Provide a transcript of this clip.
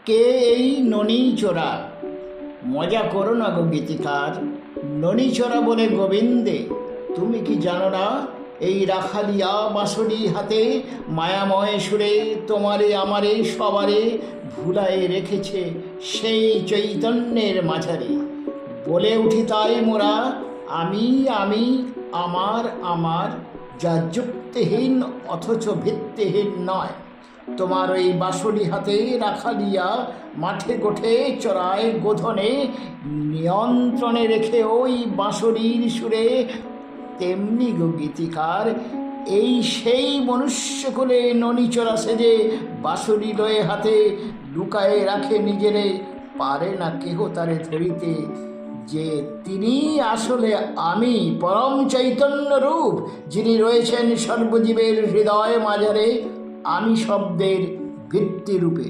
কে এই ননীচোরা? মজা করো না গো গীতিকার। ননীচোরা বলে গোবিন্দে, তুমি কি জানো না এই রাখালিয়া বাঁশরি হাতে মায়াময় সুরে তোমারে আমারে সবারে ভুলায়ে রেখেছে সেই চৈতন্যের মাঝারে। বলে উঠি তাই মোরা আমি আমি, আমার আমার, যা যুক্তিহীন অথচ ভিত্তিহীন নয়। তোমার ওই বাঁশরি হাতে রাখালিয়া মাঠে গোঠে চড়ায় গোধনে নিয়ন্ত্রণে রেখে ওই বাঁশরির সুরে, তেমনি গো গীতিকার এই সেই মনুষ্যকুলে ননীচোরা সেজে বাঁশরি লয়ে হাতে লুকায়ে রাখে নিজেরে, পারে না কেহ তারে ধরিতে যে তিনি আসলে আমি, পরম চৈতন্য রূপ, যিনি রয়েছেন সর্বজীবের হৃদয় মাঝারে আমি শব্দের ভিত্তিরূপে।